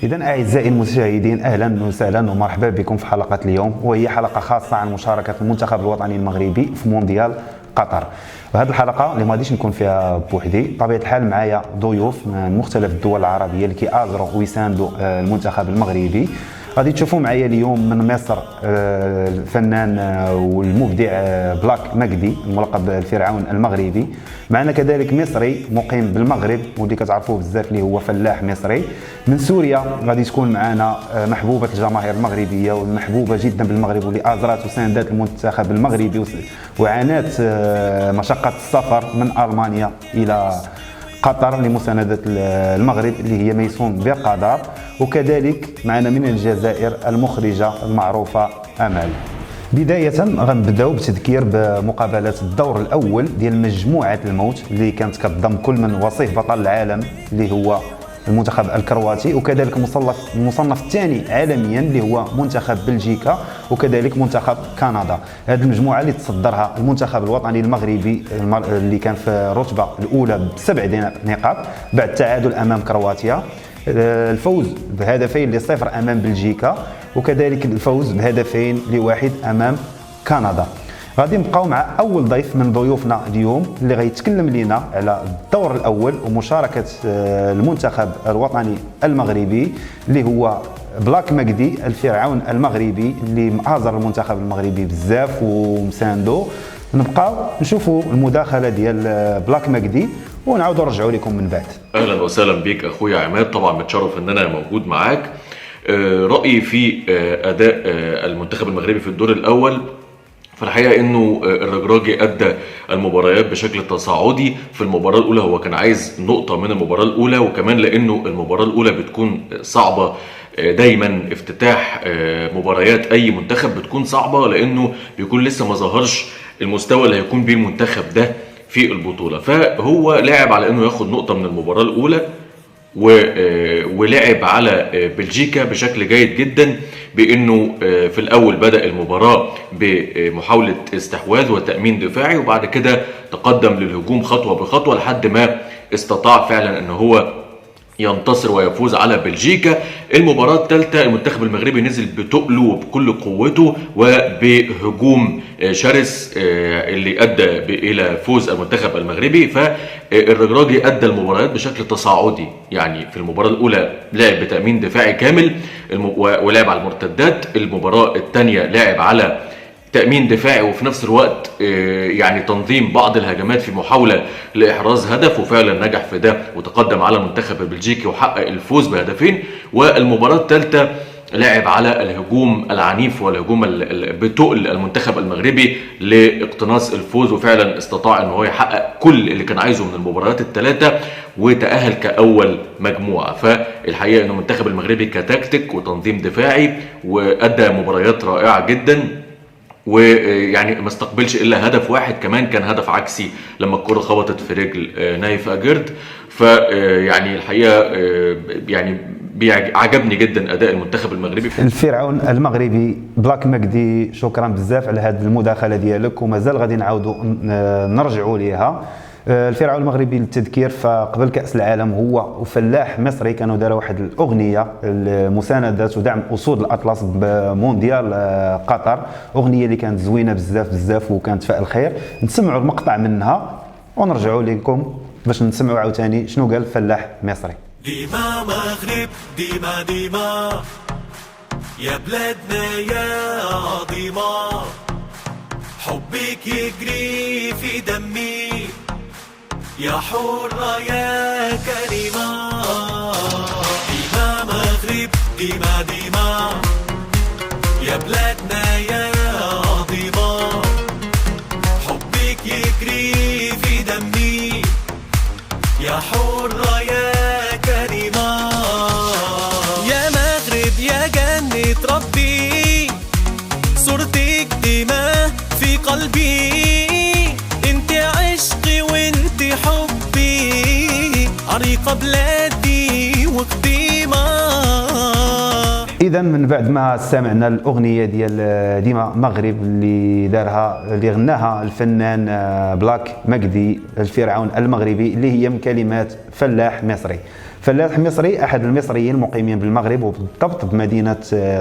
إذا أعزائي المشاهدين، أهلا وسهلا ومرحبا بكم في حلقة اليوم، وهي حلقة خاصة عن مشاركة المنتخب الوطني المغربي في مونديال قطر. وهذه الحلقة اللي ما غاديش نكون فيها بوحدي، بطبيعة الحال معايا ضيوف من مختلف الدول العربية اللي كيآزروا ويساندوا المنتخب المغربي. غادي تشوفوا معايا اليوم من مصر الفنان والمبدع بلاك مجدي الملقب بالفرعون المغربي. معنا كذلك مصري مقيم بالمغرب واللي كتعرفوه بزاف اللي هو فلاح مصري. من سوريا غادي تكون معنا محبوبة الجماهير المغربية والمحبوبة جدا بالمغرب واللي آزرت وساندت المنتخب المغربي وعانت مشقة السفر من ألمانيا إلى قطر لمساندة المغرب اللي هي ميسون بقدر. وكذلك معنا من الجزائر المخرجة المعروفة أمال. بداية غنبداو بتذكير بمقابلات الدور الأول ديال مجموعة الموت اللي كانت كتضم كل من وصيف بطل العالم اللي هو المنتخب الكرواتي، وكذلك المصنف الثاني عالميا اللي هو منتخب بلجيكا، وكذلك منتخب كندا. هذه المجموعه اللي تصدرها المنتخب الوطني المغربي اللي كان في الرتبه الاولى ب7 نقاط بعد التعادل امام كرواتيا، الفوز بهدفين لصفر امام بلجيكا، وكذلك الفوز بهدفين لواحد امام كندا. غادي نبقاو مع اول ضيف من ضيوفنا اليوم اللي غيتكلم لنا على الدور الاول ومشاركه المنتخب الوطني المغربي اللي هو بلاك مجدي الفرعون المغربي اللي مآزر المنتخب المغربي بزاف ومساندو. نبقاو نشوفوا المداخله ديال بلاك مجدي ونعاودوا نرجعوا لكم من بعد. اهلا وسهلا بيك اخويا عماد، طبعا متشرف ان انا موجود معاك. رايي في اداء المنتخب المغربي في الدور الاول، في الحقيقه انه الرجراجي ادى المباريات بشكل تصاعدي. في المباراه الاولى هو كان عايز نقطه من المباراه الاولى، وكمان لانه المباراه الاولى بتكون صعبه دايما. افتتاح مباريات اي منتخب بتكون صعبه لانه بيكون لسه ما ظهرش المستوى اللي هيكون بيه المنتخب ده في البطوله، فهو لعب على انه ياخد نقطه من المباراه الاولى ولعب على بلجيكا بشكل جيد جدا، بانه في الاول بدأ المباراة بمحاولة استحواذ وتأمين دفاعي، وبعد كده تقدم للهجوم خطوة بخطوة لحد ما استطاع فعلا ان هو ينتصر ويفوز على بلجيكا. المباراة الثالثة المنتخب المغربي نزل بتقله وبكل قوته وبهجوم شرس اللي ادى الى فوز المنتخب المغربي. فالرجراجي ادى المباريات بشكل تصاعدي، يعني في المباراة الاولى لعب بتأمين دفاعي كامل ولعب على المرتدات. المباراة الثانية لعب على تأمين دفاعي وفي نفس الوقت يعني تنظيم بعض الهجمات في محاولة لإحراز هدف، وفعلا نجح في ده وتقدم على المنتخب البلجيكي وحقق الفوز بهدفين. والمباراة الثالثة لعب على الهجوم العنيف والهجوم بتقل المنتخب المغربي لاقتناص الفوز، وفعلا استطاع ان هو يحقق كل اللي كان عايزه من المباريات الثلاثه وتأهل كأول مجموعه. فالحقيقه ان المنتخب المغربي كتكتيك وتنظيم دفاعي وادى مباريات رائعه جدا، ويعني ما استقبلش الا هدف واحد، كمان كان هدف عكسي لما الكره خبطت في رجل نايف اجرد. فيعني الحقيقه يعني عجبني جدا اداء المنتخب المغربي. الفرعون المغربي بلاك مجدي، شكرا بزاف على هذه المداخله ديالك، ومازال غادي نعاودوا نرجعوا ليها. الفرعون المغربي للتذكير فقبل كأس العالم هو وفلاح مصري كانوا داروا واحد الأغنية لمساندة ودعم أسود الأطلس بمونديال قطر، أغنية اللي كانت زوينة بزاف وكانت فيها الخير. نسمعوا المقطع منها ونرجعوا لكم باش نسمعوا عاوتاني شنو قال فلاح مصري. ديما مغرب ديما يا بلادنا يا عظيمة، حبك يجري في دمي يا حرة يا كريمة. ديما مغرب ديما يا بلادنا يا عظيمة، حبك يجري في دمي يا حرة يا كريمة. يا مغرب يا جنة ربي، صورتك ديما في قلبي، انت عشقي وانت حبي، عريقة بلادي وقديمة. اذا من بعد ما سمعنا الاغنيه ديال ديما مغرب اللي غناها الفنان بلاك مجدي الفرعون المغربي اللي هي من كلمات فلاح مصري، فلاح مصري احد المصريين المقيمين بالمغرب وبالضبط بمدينه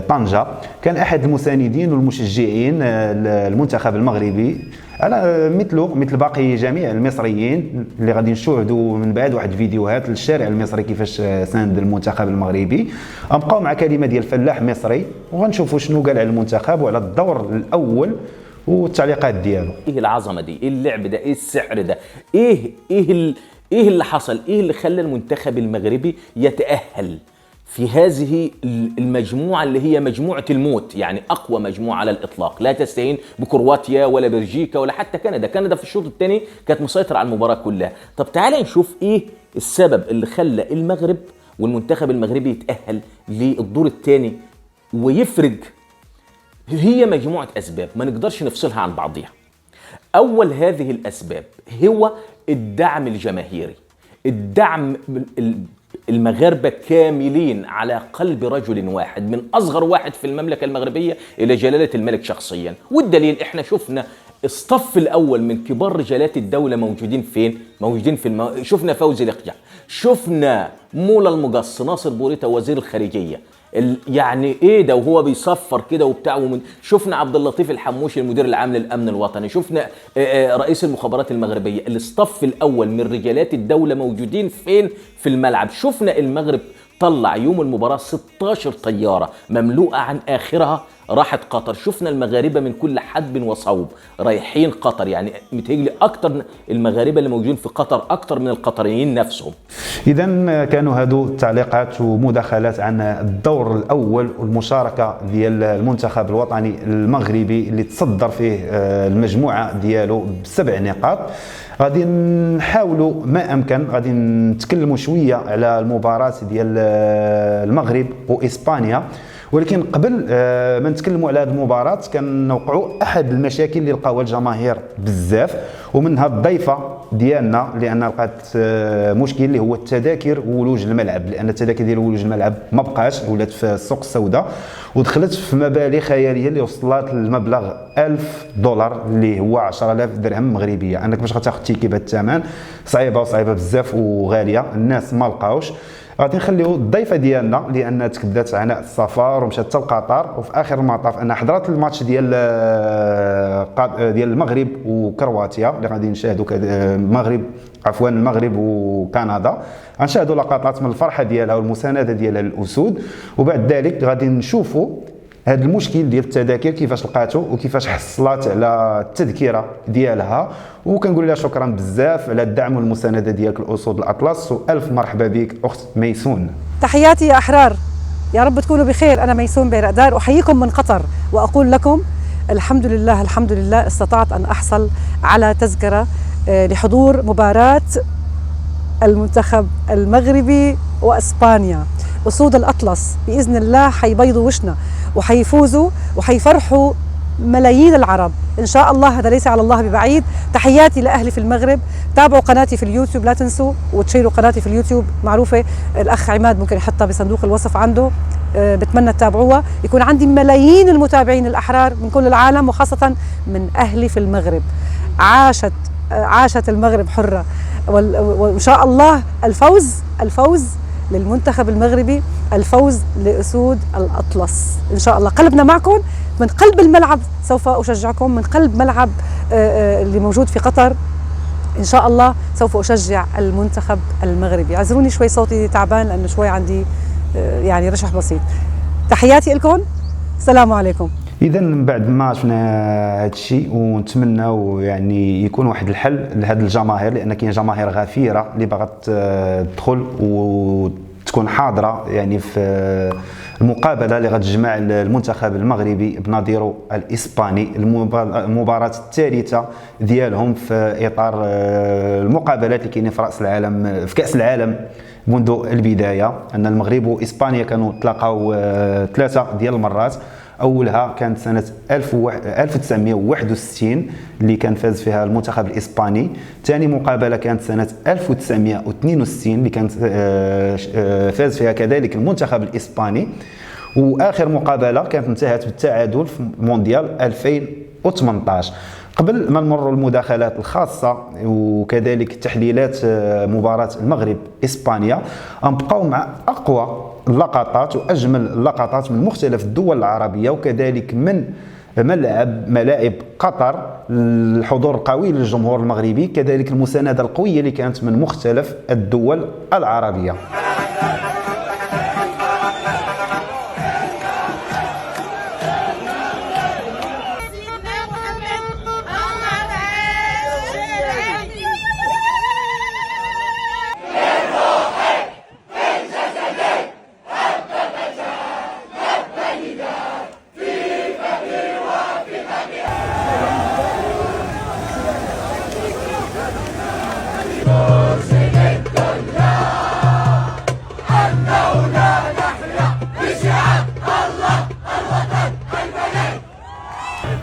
طنجه، كان احد المساندين والمشجعين المنتخب المغربي، على مثل باقي جميع المصريين اللي غادي نشاهدوا من بعد واحد الفيديوهات للشارع المصري كيفاش ساند المنتخب المغربي. غنبقاو مع كلمه ديال فلاح مصري وغنشوفوا شنو قال على المنتخب وعلى الدور الاول والتعليقات ديالو. ايه العظمه دي؟ ايه اللعب ده؟ ايه السحر ده؟ ايه اللي حصل؟ ايه اللي خلى المنتخب المغربي يتأهل في هذه المجموعة اللي هي مجموعة الموت، يعني أقوى مجموعة على الإطلاق، لا تستهين بكرواتيا ولا بلجيكا ولا حتى كندا. كندا في الشوط الثاني كانت مسيطرة على المباراة كلها. طب تعالى نشوف إيه السبب اللي خلى المغرب والمنتخب المغربي يتأهل للدور الثاني ويفرق. هي مجموعة أسباب ما نقدرش نفصلها عن بعضها. أول هذه الأسباب هو الدعم الجماهيري. الدعم، المغاربة كاملين على قلب رجل واحد، من أصغر واحد في المملكة المغربية إلى جلالة الملك شخصيا. والدليل إحنا شفنا الصف الأول من كبار رجالات الدولة موجودين فين؟ موجودين شفنا فوزي لقجع، شفنا مولا المقص، ناصر بوريتا وزير الخارجية، يعني ايه ده وهو بيصفر كده وبتاع. شفنا عبد اللطيف الحموشي المدير العام للامن الوطني، شفنا رئيس المخابرات المغربيه. الصف الاول من رجالات الدوله موجودين فين؟ في الملعب. شفنا المغرب طلع يوم المباراه 16 طياره مملوءه عن اخرها راحت قطر. شفنا المغاربه من كل حدب وصوب رايحين قطر، يعني متهيألي اكتر المغاربه اللي موجودين في قطر اكتر من القطريين نفسهم. اذا كانوا هادو التعليقات ومداخلات عن الدور الاول والمشاركه ديال المنتخب الوطني المغربي اللي تصدر فيه المجموعه ديالو ب7 نقاط. غادي نحاولوا ما امكن غادي نتكلموا شويه على المباراه ديال المغرب واسبانيا، ولكن قبل ما نتكلموا على هذه المباراه كنوقعوا احد المشاكل اللي لقاوها الجماهير بزاف، ومنها الضيفه ديالنا لان لقات مشكل اللي هو التذاكر وولوج الملعب، لان التذاكر ديال ولوج الملعب ما بقاش، ولات في السوق السوداء ودخلت في مبالغ خياليه اللي وصلت للمبلغ $1000 اللي هو 10,000 درهم مغربيه. انك باش غتاخذ تيكي بهذا الثمن صعيبه بزاف وغاليه، الناس ما لقاوش. غادي نخليو الضيفه ديالنا لان تكبدات عناء السفر ومشات حتى لقطر، وفي اخر المطاف انا حضرت الماتش ديال المغرب وكرواتيا اللي غادي نشاهدوا المغرب وكندا. غنشاهدوا لقطات من الفرحه ديالها والمسانده ديالها للاسود، وبعد ذلك غادي نشوفوا هذا المشكل ديال التذاكر كيفاش لقاتو وكيفاش حصلت على التذكره ديالها. وكنقول لها شكرا بزاف على الدعم والمسانده ديالك الاسود الاطلس، والف مرحبا بك اخت ميسون. تحياتي يا احرار، يا رب تكونوا بخير. انا ميسون بيرقدار احييكم من قطر واقول لكم الحمد لله استطعت ان احصل على تذكره لحضور مباراه المنتخب المغربي واسبانيا. اسود الاطلس باذن الله حيبيضوا وشنا وحيفوزوا وحيفرحوا ملايين العرب ان شاء الله. هذا ليس على الله ببعيد. تحياتي لاهلي في المغرب، تابعوا قناتي في اليوتيوب، لا تنسوا وتشيروا قناتي في اليوتيوب معروفه، الاخ عماد ممكن يحطها بصندوق الوصف عنده، بتمنى تتابعوها. يكون عندي ملايين المتابعين الاحرار من كل العالم وخاصه من اهلي في المغرب. عاشت المغرب حره، وان شاء الله الفوز للمنتخب المغربي، الفوز لأسود الأطلس إن شاء الله. قلبنا معكم من قلب الملعب، سوف أشجعكم من قلب ملعب اللي موجود في قطر إن شاء الله. سوف أشجع المنتخب المغربي. اعذروني شوي صوتي تعبان لأنه شوي عندي يعني رشح بسيط. تحياتي لكم، السلام عليكم. اذا من بعد ما شفنا هذا الشيء ونتمنى يعني يكون واحد الحل لهذه الجماهير، لان كاين جماهير غفيره اللي باغات تدخل وتكون حاضره يعني في المقابله اللي غتجمع المنتخب المغربي بنظيره الاسباني، المباراه الثالثه ديالهم في اطار المقابلات اللي كاينين في راس العالم في كاس العالم منذ البدايه. ان المغرب واسبانيا كانوا تلاقاو 3 ديال المرات. اولها كانت سنه 1961 اللي كان فاز فيها المنتخب الاسباني. ثاني مقابله كانت سنه 1962 اللي كانت فاز فيها كذلك المنتخب الاسباني. واخر مقابله كانت انتهت بالتعادل في مونديال 2018. قبل ما نمروا المداخلات الخاصة وكذلك تحليلات مباراة المغرب إسبانيا، نبقاو مع أقوى اللقطات وأجمل اللقطات من مختلف الدول العربية وكذلك من ملاعب قطر، الحضور القوي للجمهور المغربي، كذلك المساندة القوية اللي كانت من مختلف الدول العربية.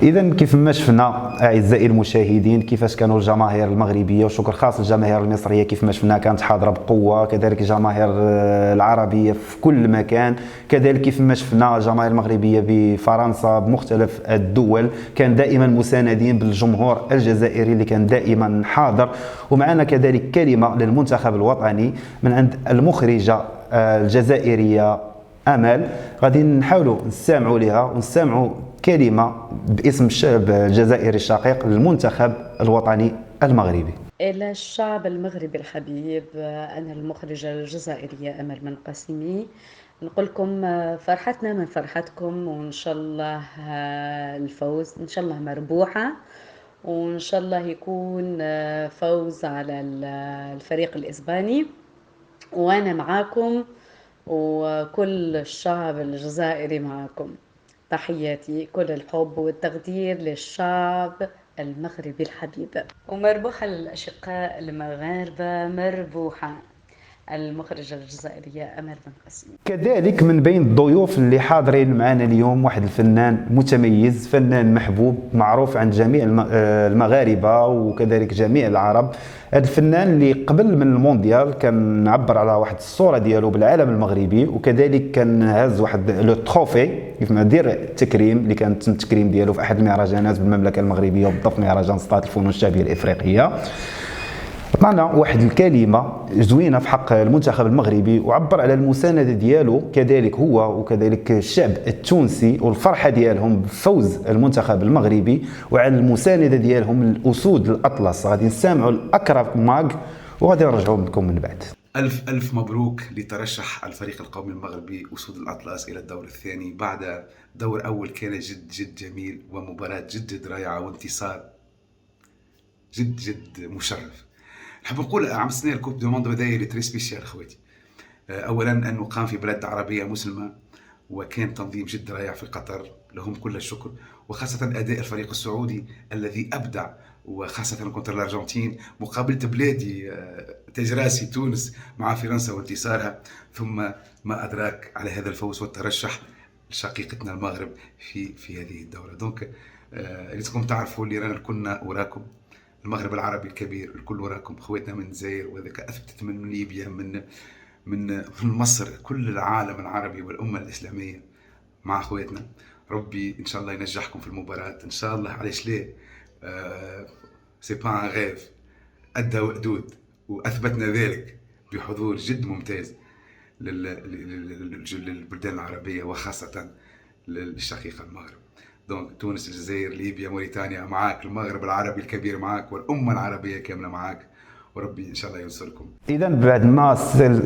إذا كيف ما شفنا أعزائي المشاهدين كيفاش كانوا الجماهير المغربية، وشكر خاص للجماهير المصرية كيف ما شفنا كانت حاضرة بقوة، كذلك الجماهير العربية في كل مكان، كذلك كيف ما شفنا الجماهير المغربية بفرنسا بمختلف الدول كان دائما مساندين بالجمهور الجزائري اللي كان دائما حاضر. ومعنا كذلك كلمة للمنتخب الوطني من عند المخرجة الجزائرية أمال، غادي نحاولوا نستمعوا لها ونستمعوا كلمة باسم الشعب الجزائري الشقيق للمنتخب الوطني المغربي. إلى الشعب المغربي الحبيب، أنا المخرجة الجزائرية أمل من قاسمي، نقول لكم فرحتنا من فرحتكم، وإن شاء الله الفوز إن شاء الله مربوحة، وإن شاء الله يكون فوز على الفريق الإسباني، وأنا معاكم وكل الشعب الجزائري معاكم. تحياتي، كل الحب والتقدير للشعب المغربي الحبيب، ومربوحة للأشقاء المغاربة، مربوحة. المخرجة الجزائرية أمل بن قاسم. كذلك من بين الضيوف اللي حاضرين معنا اليوم واحد الفنان متميز، فنان محبوب معروف عند جميع المغاربة وكذلك جميع العرب. هذا الفنان اللي قبل من المونديال كان عبر على واحد الصورة ديالو بالعالم المغربي، وكذلك كان هاز واحد لو تروفي كيف ما دير التكريم اللي كان تم التكريم ديالو في احد المهرجانات بالمملكة المغربية وبالضبط مهرجان سطات الفنون الشعبية الإفريقية. عطانا واحد الكلمة زوينة في حق المنتخب المغربي وعبر على المساندة ديالو كذلك هو وكذلك الشعب التونسي والفرحة ديالهم بفوز المنتخب المغربي وعلى المساندة ديالهم للأسود الأطلس. غادي نسمعوا الأكرم ماغ وغادي نرجعوا لكم من بعد. ألف مبروك لترشح الفريق القومي المغربي أسود الأطلس إلى الدور الثاني بعد دور أول كان جد جميل ومباراة جد رائعة وانتصار جد مشرف. نحب نقول عام السنة الكوب دو موند هذايا تري سبيسيال خواتي. أولا أنه قام في بلاد عربية مسلمة وكان تنظيم جد رائع في قطر، لهم كل الشكر، وخاصة أداء الفريق السعودي الذي أبدع، وخاصة كونتر الأرجنتين مقابلة بلادي تاج راسي تونس مع فرنسا وانتصارها، ثم ما أدراك على هذا الفوز والترشح لشقيقتنا المغرب في هذه الدورة. دونك لازمكم تعرفوا اللي رانا كنا وراكم، المغرب العربي الكبير الكل وراكم، خواتنا من الجزائر وذاك أثبتت من ليبيا من مصر، كل العالم العربي والأمة الإسلامية مع خواتنا. ربي إن شاء الله ينجحكم في المباراة إن شاء الله. علاش ليه؟ سي با ان غيف، أدى وأدود، وأثبتنا ذلك بحضور جد ممتاز للبلدان العربية وخاصة للشقيقة المغرب. دونك تونس، الجزائر، ليبيا، موريتانيا معاك، المغرب العربي الكبير معاك، والأمة العربية كاملة معاك، وربي إن شاء الله ينصركم. إذا بعد ما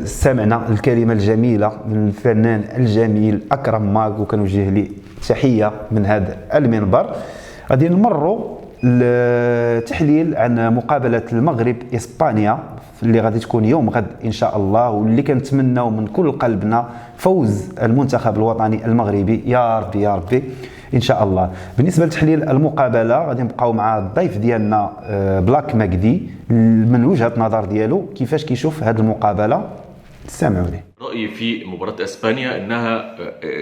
سمعنا الكلمة الجميلة من الفنان الجميل أكرم ماغ وكنوجه لي تحية من هذا المنبر، غادي نمروا لتحليل عن مقابلة المغرب إسبانيا اللي غادي تكون يوم غد إن شاء الله، واللي كنتمناو من كل قلبنا فوز المنتخب الوطني المغربي يا ربي يا ربي ان شاء الله. بالنسبه لتحليل المقابله غادي نبقاو مع الضيف ديالنا بلاك مجدي من وجهه نظر ديالو كيفاش كيشوف هذه المقابله. استمعوا ليه. رأيي في مباراة اسبانيا انها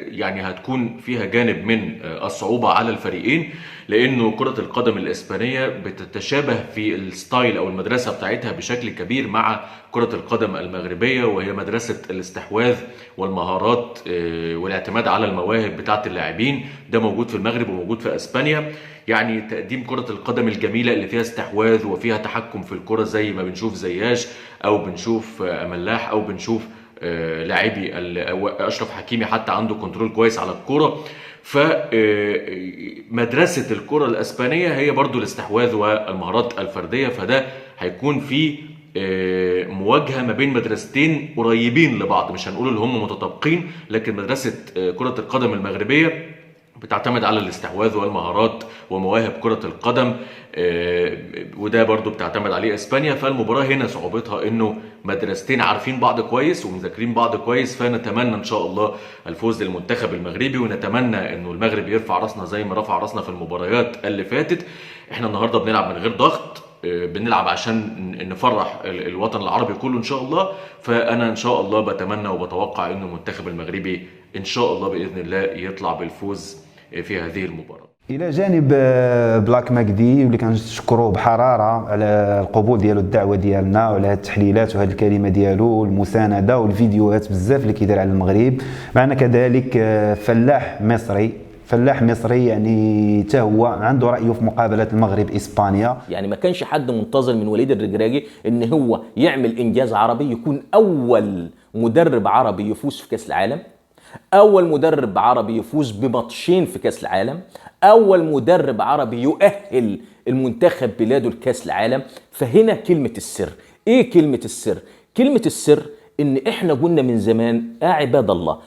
يعني هتكون فيها جانب من الصعوبة على الفريقين، لانه كرة القدم الاسبانية بتتشابه في الستايل او المدرسة بتاعتها بشكل كبير مع كرة القدم المغربية، وهي مدرسة الاستحواذ والمهارات والاعتماد على المواهب بتاعت اللاعبين. ده موجود في المغرب وموجود في اسبانيا. يعني تقديم كرة القدم الجميلة اللي فيها استحواذ وفيها تحكم في الكرة، زي ما بنشوف زياش او بنشوف ملاح او بنشوف لاعبي اشرف حكيمي حتى عنده كنترول كويس على الكرة. فمدرسة الكرة الاسبانية هي برضو الاستحواذ والمهارات الفردية، فده هيكون في مواجهة ما بين مدرستين قريبين لبعض، مش هنقول اللي هم متطابقين، لكن مدرسة كرة القدم المغربية بتعتمد على الاستحواذ والمهارات ومواهب كرة القدم، وده برضو بتعتمد عليه اسبانيا. فالمباراة هنا صعوبتها انه مدرستين عارفين بعض كويس ومذاكرين بعض كويس، فنتمنى ان شاء الله الفوز للمنتخب المغربي، ونتمنى انه المغرب يرفع راسنا زي ما رفع راسنا في المباريات اللي فاتت. احنا النهاردة بنلعب من غير ضغط، بنلعب عشان نفرح الوطن العربي كله ان شاء الله. فانا ان شاء الله بتمنى وبتوقع انه المنتخب المغربي ان شاء الله باذن الله يطلع بالفوز في هذه المباراة. الى جانب بلاك ماكدي واللي كنشكروه بحراره على القبول ديالو الدعوه ديالنا وعلى هاد التحليلات وهاد الكلمه ديالو والمسانده والفيديوهات بزاف اللي كيدير على المغرب. معنا كذلك فلاح مصري يعني حتى هو عنده رايه في مقابله المغرب اسبانيا. يعني ما كانش حد منتظر من وليد الركراكي ان هو يعمل انجاز عربي، يكون اول مدرب عربي يفوز في كاس العالم، اول مدرب عربي يفوز بماتشين في كاس العالم، اول مدرب عربي يؤهل المنتخب بلاده لكاس العالم. فهنا كلمة السر. ايه كلمة السر؟ كلمة السر ان احنا قلنا من زمان عباد الله،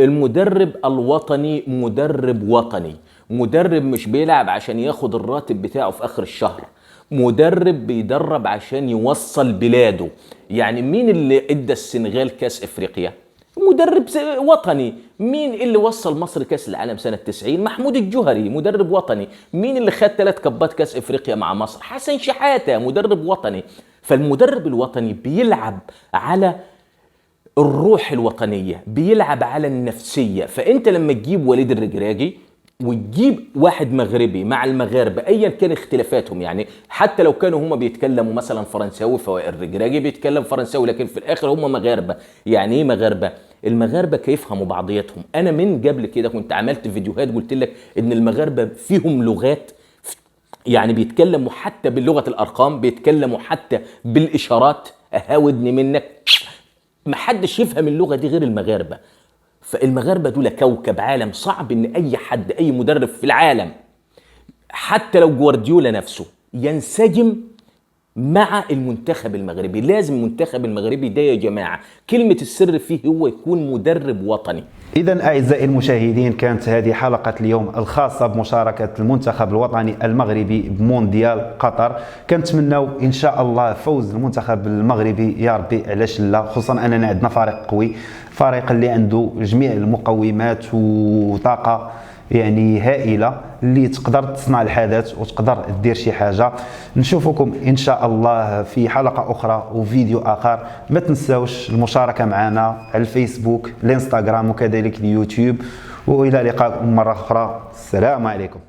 المدرب الوطني مدرب وطني، مدرب مش بيلعب عشان ياخد الراتب بتاعه في اخر الشهر، مدرب بيدرب عشان يوصل بلاده. يعني مين اللي ادى السنغال كاس افريقيا؟ مدرب وطني. مين اللي وصل مصر كاس العالم سنة 90؟ محمود الجوهري، مدرب وطني. مين اللي خد 3 كبات كاس افريقيا مع مصر؟ حسن شحاتة، مدرب وطني. فالمدرب الوطني بيلعب على الروح الوطنية، بيلعب على النفسية. فانت لما تجيب وليد الركراكي وتجيب واحد مغربي مع المغاربة ايا كان اختلافاتهم، يعني حتى لو كانوا هما بيتكلموا مثلا فرنساوي فالركراكي بيتكلم فرنساوي، لكن في الاخر هما مغاربة. يعني ايه مغاربة؟ المغاربة كيفهموا بعضياتهم. انا من قبل كده كنت عملت فيديوهات قلت لك ان المغاربة فيهم لغات، يعني بيتكلموا حتى بلغة الارقام، بيتكلموا حتى بالاشارات، اهاودني منك، محدش يفهم اللغة دي غير المغاربة. فالمغاربة دول كوكب عالم، صعب ان اي حد اي مدرب في العالم حتى لو جوارديولا نفسه ينسجم مع المنتخب المغربي. لازم المنتخب المغربي ده يا جماعة كلمة السر فيه هو يكون مدرب وطني. إذا أعزائي المشاهدين، كانت هذه حلقة اليوم الخاصة بمشاركة المنتخب الوطني المغربي بمونديال قطر. كنتمناو إن شاء الله فوز المنتخب المغربي يا ربي على شلة، خصوصا أننا عندنا فريق قوي، فريق اللي عنده جميع المقومات وطاقة يعني هائلة اللي تقدر تصنع الحدث وتقدر تدير شي حاجة. نشوفكم إن شاء الله في حلقة أخرى وفيديو آخر. ما تنساوش المشاركة معنا على الفيسبوك، الانستغرام وكذلك اليوتيوب. وإلى لقاء مرة أخرى. السلام عليكم.